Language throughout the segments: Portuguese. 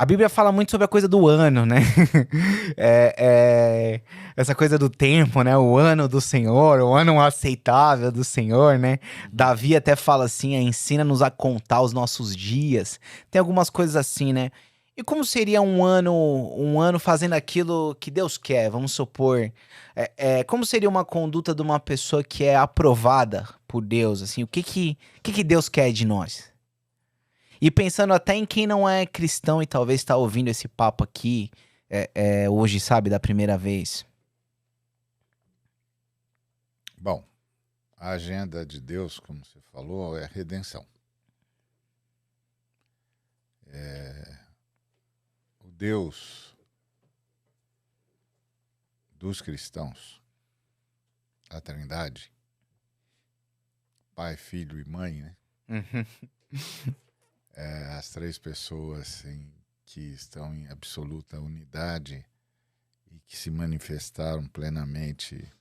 A Bíblia fala muito sobre a coisa do ano, né? É, é, essa coisa do tempo, né? O ano do Senhor, o ano aceitável do Senhor, né? Uhum. Davi até fala assim: ensina-nos a contar os nossos dias. Tem algumas coisas assim, né? E como seria um ano fazendo aquilo que Deus quer? Vamos supor. Como seria uma conduta de uma pessoa que é aprovada por Deus? Assim, o que que Deus quer de nós? E pensando até em quem não é cristão e talvez está ouvindo esse papo aqui hoje, sabe, da primeira vez. Bom, a agenda de Deus, como você falou, é a redenção. O Deus dos cristãos, a Trindade, Pai, Filho e Mãe, né? Uhum. As três pessoas que estão em absoluta unidade e que se manifestaram plenamente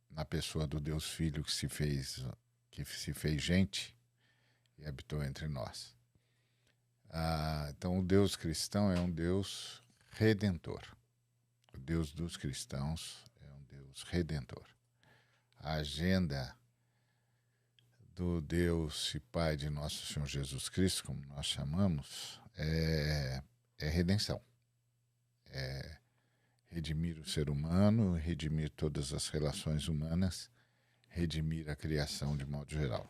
na pessoa do Deus Filho que se fez gente e habitou entre nós. Então, o Deus cristão é um Deus redentor. O Deus dos cristãos é um Deus redentor. A agenda do Deus e Pai de nosso Senhor Jesus Cristo, como nós chamamos, é redenção. É redimir o ser humano, redimir todas as relações humanas, redimir a criação de modo geral.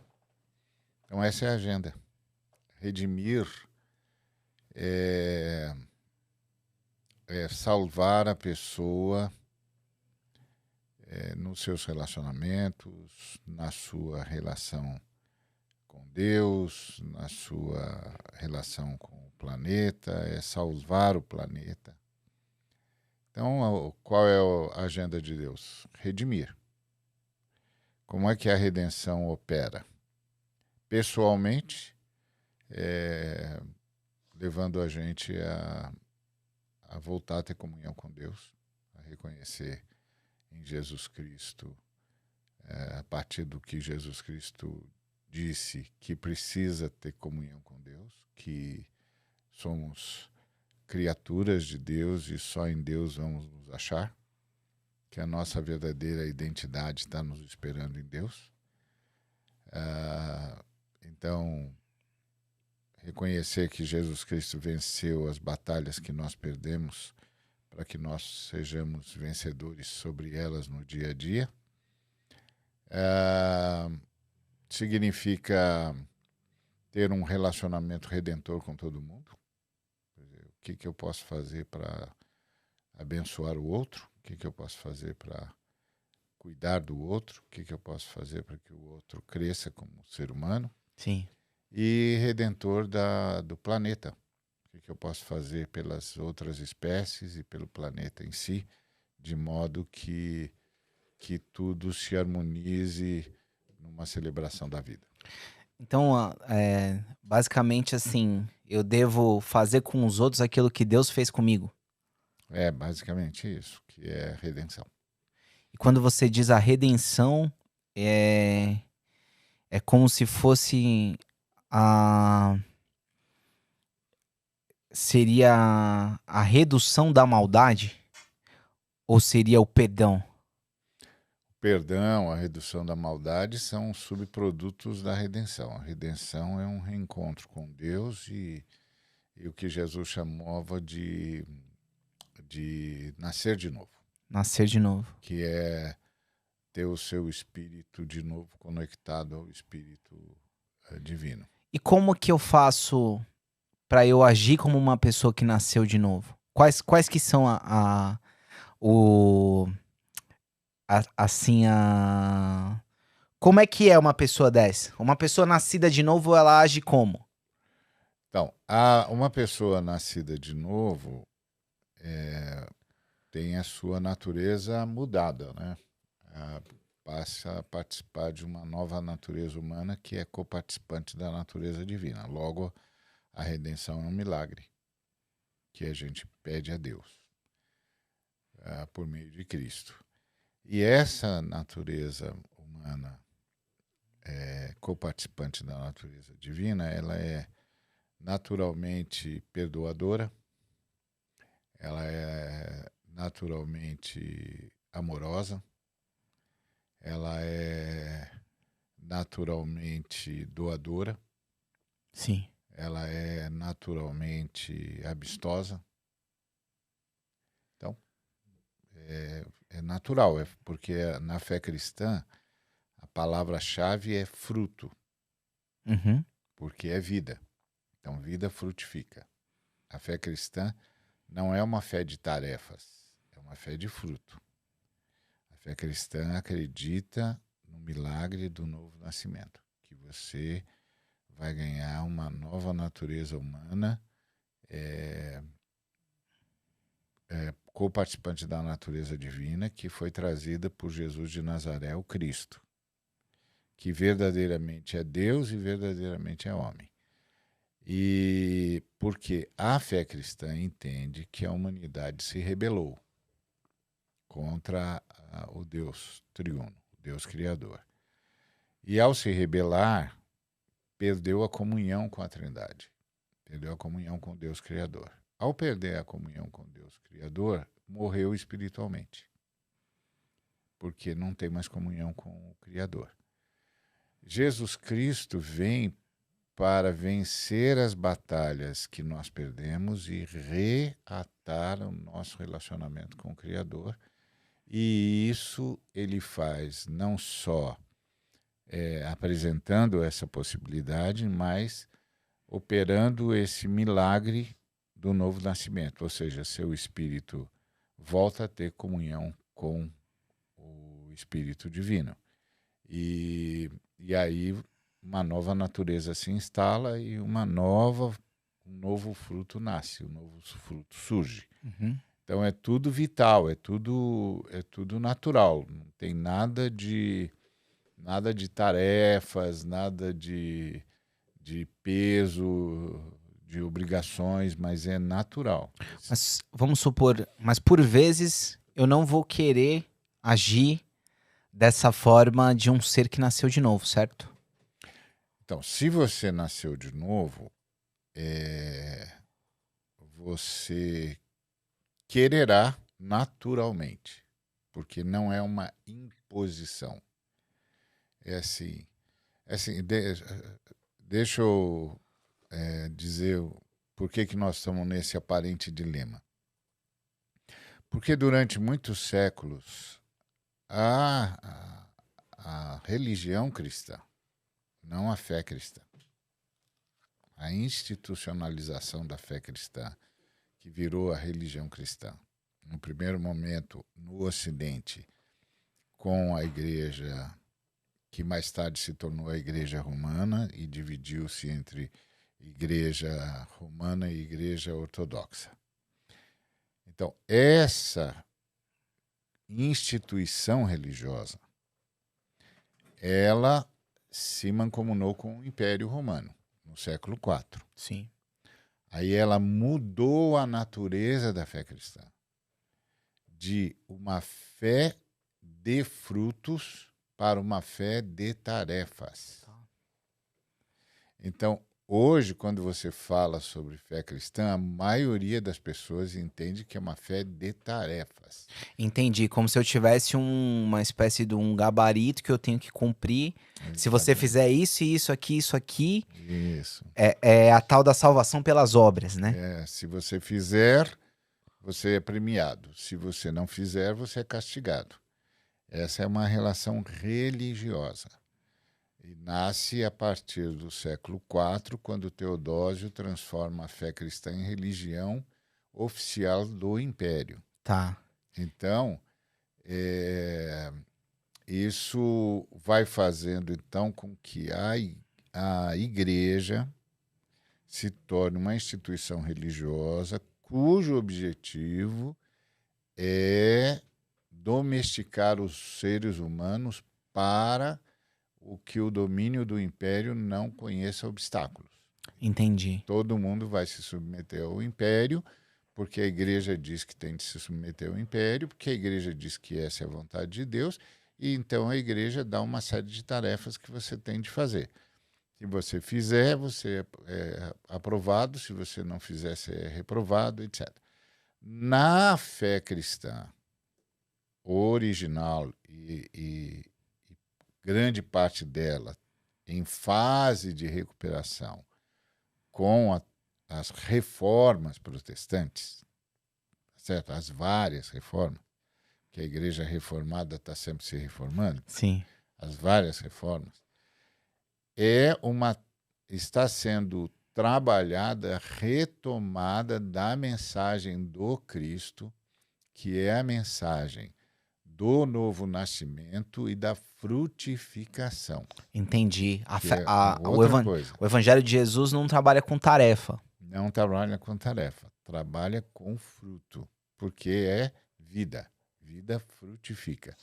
Então, essa é a agenda. Redimir é salvar a pessoa nos seus relacionamentos, na sua relação com Deus, na sua relação com o planeta, é salvar o planeta. Então, qual é a agenda de Deus? Redimir. Como é que a redenção opera? Pessoalmente, levando a gente a voltar a ter comunhão com Deus, a reconhecer em Jesus Cristo, a partir do que Jesus Cristo disse, que precisa ter comunhão com Deus, que somos criaturas de Deus e só em Deus vamos nos achar, que a nossa verdadeira identidade está nos esperando em Deus. Então, reconhecer que Jesus Cristo venceu as batalhas que nós perdemos para que nós sejamos vencedores sobre elas no dia a dia. Significa ter um relacionamento redentor com todo mundo. O que eu posso fazer para abençoar o outro? O que eu posso fazer para cuidar do outro? O que eu posso fazer para que o outro cresça como ser humano? Sim. E redentor do planeta. O que eu posso fazer pelas outras espécies e pelo planeta em si, de modo que tudo se harmonize numa celebração da vida. Então, basicamente assim, eu devo fazer com os outros aquilo que Deus fez comigo. É basicamente isso, que é redenção. E quando você diz a redenção, é, é como se fosse a. Seria a redução da maldade? Ou seria o perdão? O perdão, a redução da maldade são subprodutos da redenção. A redenção é um reencontro com Deus e o que Jesus chamava de nascer de novo, Nascer de novo. que é ter o seu espírito de novo conectado ao espírito divino. E como que eu faço para eu agir como uma pessoa que nasceu de novo? Quais que são o, assim, como é que é uma pessoa dessa? Uma pessoa nascida de novo, ela age como? Então, uma pessoa nascida de novo tem a sua natureza mudada, né? Passa a participar de uma nova natureza humana que é coparticipante da natureza divina. Logo, a redenção é um milagre que a gente pede a Deus por meio de Cristo. E essa natureza humana, coparticipante da natureza divina, ela é naturalmente perdoadora, ela é naturalmente amorosa, ela é naturalmente doadora, Sim. ela é naturalmente amistosa. Então, é natural, porque na fé cristã a palavra-chave é fruto, Uhum. porque é vida. Então, vida frutifica. A fé cristã não é uma fé de tarefas, é uma fé de fruto. A fé cristã acredita no milagre do novo nascimento, que você vai ganhar uma nova natureza humana, co-participante da natureza divina, que foi trazida por Jesus de Nazaré, o Cristo, que verdadeiramente é Deus e verdadeiramente é homem. E porque a fé cristã entende que a humanidade se rebelou contra o Deus triuno, o Deus criador. E ao se rebelar, perdeu a comunhão com a Trindade, perdeu a comunhão com o Deus criador. Ao perder a comunhão com Deus criador, morreu espiritualmente, porque não tem mais comunhão com o Criador. Jesus Cristo vem para vencer as batalhas que nós perdemos e reatar o nosso relacionamento com o Criador. E isso ele faz não só apresentando essa possibilidade, mas operando esse milagre do novo nascimento, ou seja, seu espírito volta a ter comunhão com o Espírito Divino. E aí uma nova natureza se instala e um novo fruto nasce, um novo fruto surge. Uhum. Então é tudo vital, é tudo natural, não tem nada de tarefas, nada de peso, de obrigações, mas é natural. Mas vamos supor, mas por vezes eu não vou querer agir dessa forma de um ser que nasceu de novo, certo? Então, se você nasceu de novo, você quererá naturalmente, porque não é uma imposição. É assim, deixa eu dizer por que nós estamos nesse aparente dilema. Porque durante muitos séculos a religião cristã, não a fé cristã, a institucionalização da fé cristã, que virou a religião cristã, no primeiro momento no Ocidente, com a igreja que mais tarde se tornou a igreja romana e dividiu-se entre igreja romana e igreja ortodoxa. Então, essa instituição religiosa, ela se mancomunou com o Império Romano, no século IV. Sim. Aí ela mudou a natureza da fé cristã, de uma fé de frutos para uma fé de tarefas. Então, hoje, quando você fala sobre fé cristã, a maioria das pessoas entende que é uma fé de tarefas. Entendi, como se eu tivesse uma espécie de um gabarito que eu tenho que cumprir. Se você fizer isso e isso aqui, Isso. é a tal da salvação pelas obras, né? Se você fizer, você é premiado. Se você não fizer, você é castigado. Essa é uma relação religiosa. E nasce a partir do século IV, quando Teodósio transforma a fé cristã em religião oficial do Império. Tá. Então, isso vai fazendo então com que a igreja se torne uma instituição religiosa cujo objetivo é domesticar os seres humanos para o que o domínio do império não conheça obstáculos. Entendi. Todo mundo vai se submeter ao império, porque a igreja diz que tem de se submeter ao império, porque a igreja diz que essa é a vontade de Deus, e então a igreja dá uma série de tarefas que você tem de fazer. Se você fizer, você é aprovado, se você não fizer, você é reprovado, etc. Na fé cristã original e grande parte dela em fase de recuperação com as reformas protestantes, certo? As várias reformas, que a igreja reformada está sempre se reformando, Sim. as várias reformas, está sendo trabalhada, retomada da mensagem do Cristo, que é a mensagem do novo nascimento e da frutificação. Entendi. Que é outra coisa. O evangelho de Jesus não trabalha com tarefa. Não trabalha com tarefa, trabalha com fruto, porque é vida. Vida frutifica.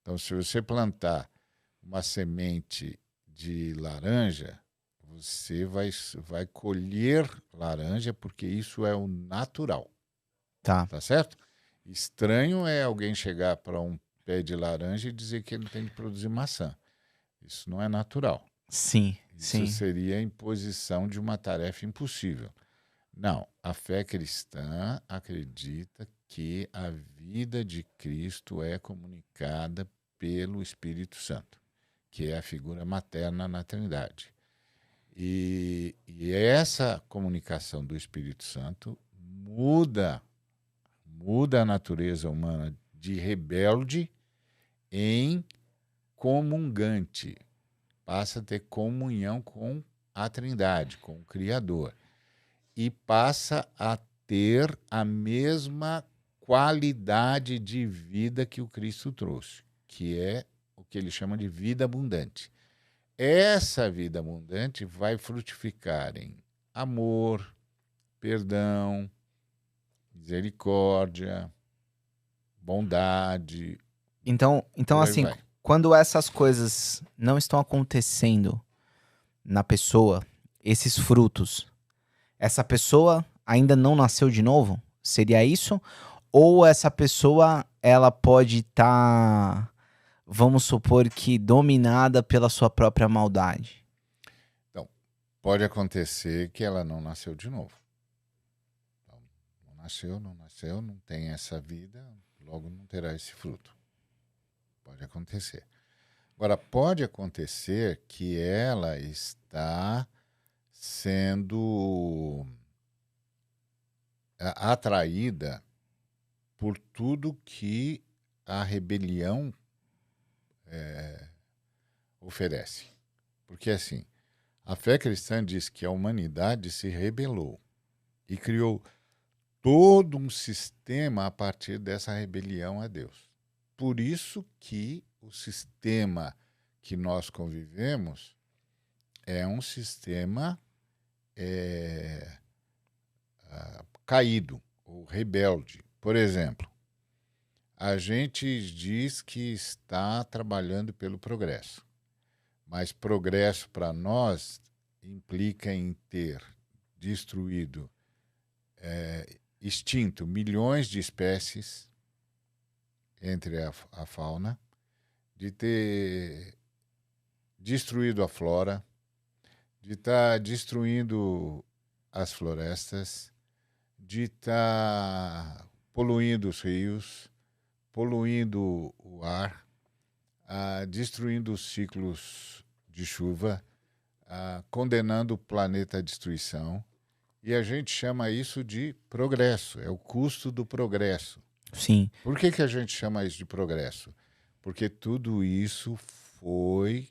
Então, se você plantar uma semente de laranja, você vai colher laranja, porque isso é o natural. Tá. Tá certo? Estranho é alguém chegar para um pé de laranja e dizer que ele tem que produzir maçã. Isso não é natural. Sim, Isso sim. seria a imposição de uma tarefa impossível. Não, a fé cristã acredita que a vida de Cristo é comunicada pelo Espírito Santo, que é a figura materna na Trindade. E essa comunicação do Espírito Santo muda a natureza humana de rebelde em comungante. Passa a ter comunhão com a Trindade, com o Criador. E passa a ter a mesma qualidade de vida que o Cristo trouxe, que é o que ele chama de vida abundante. Essa vida abundante vai frutificar em amor, perdão, misericórdia, bondade. Então assim, vai. quando essas coisas não estão acontecendo na pessoa, esses frutos, essa pessoa ainda não nasceu de novo? Seria isso? Ou essa pessoa, ela pode estar, vamos supor que, dominada pela sua própria maldade? Então, pode acontecer que ela não nasceu de novo. Então, não nasceu, não tem essa vida, logo não terá esse fruto. Pode acontecer. Agora, pode acontecer que ela está sendo atraída por tudo que a rebelião oferece. Porque, assim, a fé cristã diz que a humanidade se rebelou e criou todo um sistema a partir dessa rebelião a Deus. Por isso que o sistema que nós convivemos é um sistema caído ou rebelde. Por exemplo, a gente diz que está trabalhando pelo progresso, mas progresso para nós implica em ter destruído, extinto milhões de espécies entre a fauna, de ter destruído a flora, de estar destruindo as florestas, de estar poluindo os rios, poluindo o ar, destruindo os ciclos de chuva, condenando o planeta à destruição. E a gente chama isso de progresso, é o custo do progresso. Sim. Por que a gente chama isso de progresso? Porque tudo isso foi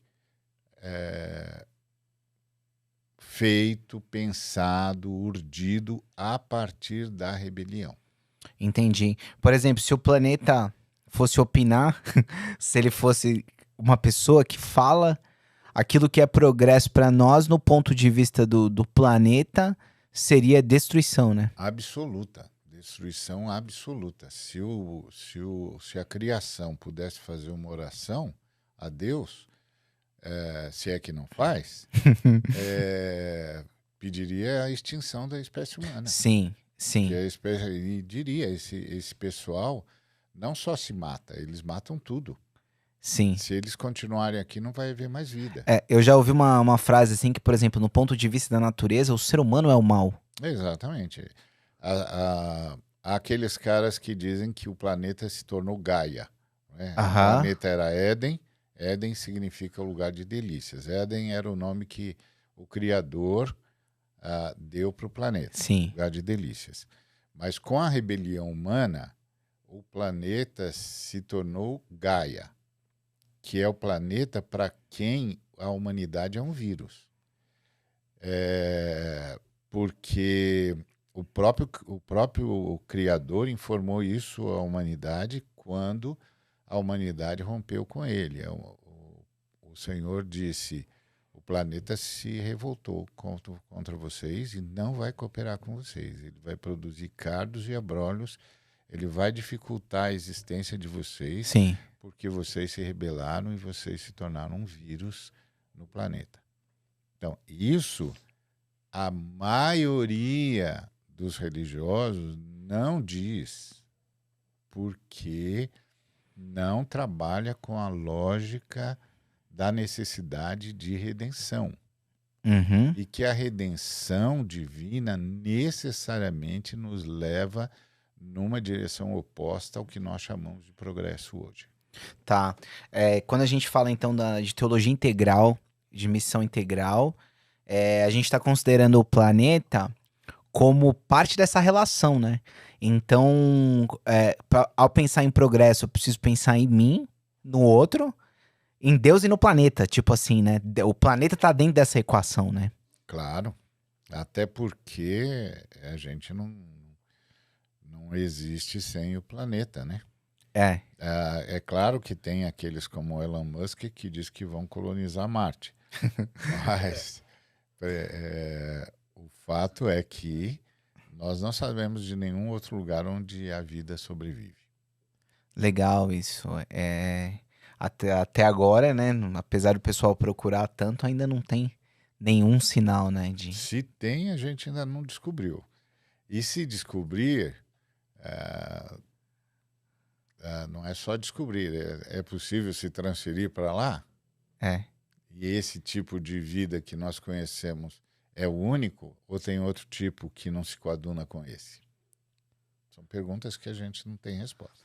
feito, pensado, urdido a partir da rebelião. Entendi. Por exemplo, se o planeta fosse opinar, se ele fosse uma pessoa que fala aquilo que é progresso para nós no ponto de vista do planeta, seria destruição, né? Absoluta. Destruição absoluta. Se a criação pudesse fazer uma oração a Deus, se é que não faz, pediria a extinção da espécie humana. Sim, sim. E diria, esse pessoal não só se mata, eles matam tudo. Sim. Se eles continuarem aqui, não vai haver mais vida. Eu já ouvi uma frase assim que, por exemplo, no ponto de vista da natureza, o ser humano é o mal. Exatamente. há aqueles caras que dizem que o planeta se tornou Gaia, né? O Aham, planeta era Éden, Éden significa lugar de delícias. Éden era o nome que o Criador deu para o planeta, sim. lugar de delícias. Mas com a rebelião humana, o planeta se tornou Gaia, que é o planeta para quem a humanidade é um vírus. Porque o próprio Criador informou isso à humanidade quando a humanidade rompeu com ele. O Senhor disse: o planeta se revoltou contra vocês e não vai cooperar com vocês. Ele vai produzir cardos e abrolhos, ele vai dificultar a existência de vocês, Sim. porque vocês se rebelaram e vocês se tornaram um vírus no planeta. Então, isso a maioria dos religiosos não diz, porque não trabalha com a lógica da necessidade de redenção. Uhum. E que a redenção divina necessariamente nos leva numa direção oposta ao que nós chamamos de progresso hoje. Tá. Quando a gente fala então de teologia integral, de missão integral, a gente está considerando o planeta como parte dessa relação, né? Então, ao pensar em progresso, eu preciso pensar em mim, no outro, em Deus e no planeta. Tipo assim, né? O planeta tá dentro dessa equação, né? Claro, até porque a gente não existe sem o planeta, né? É, É claro que tem aqueles como Elon Musk que diz que vão colonizar Marte, mas o fato é que nós não sabemos de nenhum outro lugar onde a vida sobrevive. legal isso. Até agora, né? Apesar do pessoal procurar tanto, ainda não tem nenhum sinal, né? Se tem, a gente ainda não descobriu. E se descobrir, não é só descobrir, é possível se transferir para lá? É. E esse tipo de vida que nós conhecemos é o único ou tem outro tipo que não se coaduna com esse? São perguntas que a gente não tem resposta.